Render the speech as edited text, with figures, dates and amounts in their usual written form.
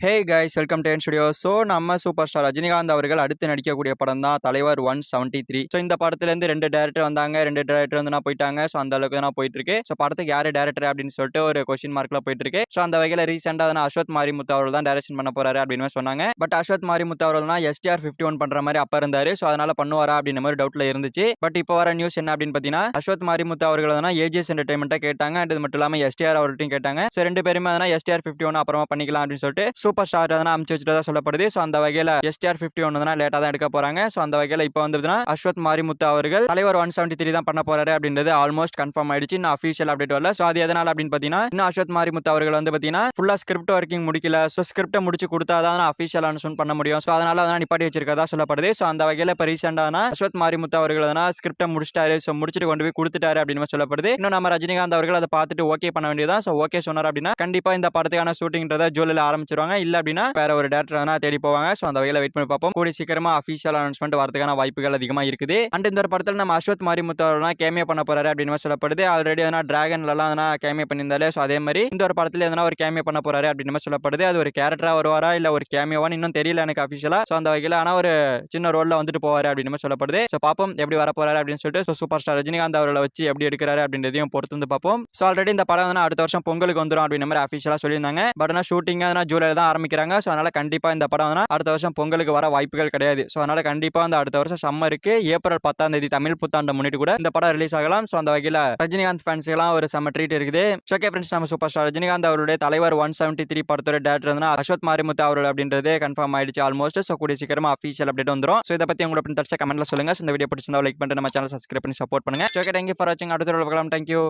Hey guys welcome to N studio. So நம்ம super star Rajinikanth அவர்கள் அடுத்து நடிக்கக்கூடிய படம் தான் தலைவர் 173. ஸோ இந்த படத்துலேருந்து 2 டேரக்டர் வந்தாங்க, 2 டேரக்டர் வந்து நான் போயிட்டாங்க. ஸோ அந்த அளவுக்கு தான் போயிட்டு இருக்கு. ஸோ படத்துக்கு யாரு டேரக்டர் அப்படின்னு சொல்லிட்டு ஒரு கொஸ்டின் மார்க்ல போயிட்டு இருக்கு. ஸோ அந்த வகையில் ரீசெண்டாக அஸ்வத் மாரிமுத்து அவர்கள் தான் டைரக்ஷன் பண்ண போறாரு அப்படின்னு சொன்னாங்க. பட் அஸ்வத் மாரிமுத்து அவர்கள்னா STR 51 பண்ற மாதிரி அப்ப இருந்தாரு. ஸோ அதனால பண்ணுவாரா அப்படின்ற மாதிரி டவுட்ல இருந்துச்சு. பட் இப்போ வர நியூஸ் என்ன அப்படின்னு பார்த்தீங்கன்னா, அஸ்வத் மாரிமுத்து அவர்கள் தான் ஏஜிஎஸ் என்டர்டைன்மெண்ட்டை கேட்டாங்க. அண்ட் இது மட்டும் இல்லாமல் STR அவர்கிட்டையும் கேட்டாங்க. ஸோ 2 பேருமே STR 51 அப்புறமா பண்ணிக்கலாம் அப்படின்னு சொல்லிட்டு சூப்பர் ஸ்டார் வச்சுட்டதா சொல்லப்படுது. சோ அந்த வகையில STR 51 லேட்டா தான் எடுக்க போறாங்க. சோ அந்த வகையில இப்போ வந்து அஸ்வத் மாரிமுத்து அவர்கள் தலைவர் 173 தான் பண்ண போறாரு அப்படின்றது ஆல்மோஸ்ட் கன்ஃபார்ம் ஆயிடுச்சு. இன்னும் அபிஷியல் அப்டேட் வரல. சோ அது எதனால அப்படின்னு பாத்தீங்கன்னா, இன்னும் அஸ்வத் மாரிமுத்து அவர்கள் வந்து பாத்தீங்கன்னா ஃபுல்லா ஸ்கிரிப்ட் ஒர்க்கிங் முடிக்கல. சோ ஸ்கிரிப்ட முடிச்சு கொடுத்தாதான் அபிஷியல் அனௌன்ஸ்மென்ட் பண்ண முடியும். சோ அதனால நிப்பாட்டி வச்சிருக்கதா சொல்லப்படுது. சோ அந்த வகையில இப்ப ரீசெண்டான அஸ்வத் மாரிமுத்து அவர்கள் ஸ்கிரிப்ட முடிச்சிட்டாரு. சோ முடிச்சிட்டு கொண்டு போய் கொடுத்துட்டாரு அப்படின்னு சொல்லப்படுது. இன்னும் நம்ம ரஜினிகாந்த் அவர்கள் அதை பார்த்துட்டு ஓகே பண்ண வேண்டியதான். சோ ஓகே சொன்னார் அப்படின்னா கண்டிப்பா இந்த படத்துக்கான ஷூட்டிங்ன்றத ஜூலைல ஆரம்பிச்சிருவாங்க. இல்ல அப்படின்னா வேற ஒரு டேரக்டர் தேடி போவாங்க. சோ அந்த வகையில வெயிட் பண்ணி பார்ப்போம். கூடி சீக்கிரமா அபிஷியல் அனௌன்ஸ்மென்ட் வரதுக்கான வாய்ப்புகள் அதிகமா இருக்குது. அண்ட் இந்த படத்துல நம்ம அஸ்வத் மாரிமுத்து அவர்கள் கேமியோ பண்ண போறாரு அப்படின்னு சொல்லப்படுது. ஆல்ரெடி டிராகன்ல எல்லாம் கேமியோ பண்ணியிருந்தாலே. சோ அதே மாதிரி இந்த ஒரு படத்துல ஒரு கேமியோ பண்ண போறாரு அப்படின்னு சொல்லப்படுது. அது ஒரு கேரக்டரா வருவாரா இல்ல ஒரு கேமியோவான்னு இன்னும் தெரியல எனக்கு அபிஷியலா. சோ அந்த வகையில ஒரு சின்ன ரோல்ல வந்துட்டு போவாரு அப்படின்னு சொல்லப்படுது. சோ பாப்போம் எப்படி வர போறாரு அப்படின்னு சொல்லிட்டு சூப்பர் ஸ்டார் ரஜினிகாந்த் அவர்களை வச்சு எப்படி எடுக்கிறாரு அப்படின்றதையும் பொறுத்து வந்து பார்ப்போம். சோ ஆல்ரெடி இந்த படம் அடுத்த வருஷம் பொங்கலுக்கு வந்துடும் அப்படின்னு மாதிரி அபிஷியலா சொல்லியிருந்தாங்க. பட் ஷூட்டிங் ஜூலைல தான் ஆரம்பிக்கிறாங்க. சோ அதனால கண்டிப்பா இந்த படம் அடுத்த வருஷம் பொங்கலுக்கு வர வாய்ப்புகள் கிடையாது. சோ அதனால கண்டிப்பா அடுத்த வருஷம் சம்மருக்கு ஏப்ரல் 10ஆம் தேதி தமிழ் புத்தாண்டு முன்னிட்டு கூட இந்த படம் ரிலீஸ் ஆகலாம். சோ அந்த வகையில ரஜினிகாந்த் ஃபேன்ஸ்க்கு எல்லாம் ஒரு செம்ம ட்ரீட் இருக்குது. ஓகே ஃப்ரெண்ட்ஸ், நம்ம சூப்பர் ஸ்டார் ரஜினிகாந்த் அவருடைய தலைவர் 173 படத்தோட டேரக்டர் அஸ்வத் மாரிமுத்து அவர்கள் அப்படின்றது கன்ஃபார்ம் ஆயிடுச்சு ஆல்மோஸ்ட். சோ கூடிய சீக்கிரமா அபிஷியல் அப்டேட் வந்துரும். சோ இத பத்தி உங்களோட கமெண்ட்ல சொல்லுங்க. இந்த வீடியோ பிடிச்சிருந்தா லைக் பண்ணிட்டு நம்ம சேனலை சப்ஸ்கிரைப் பண்ணி சப்போர்ட் பண்ணுங்க. ஓகே, தேங்க்யூ ஃபார் வாட்சிங். அடுத்த வீடியோல பார்க்கலாம். தேங்க்யூ.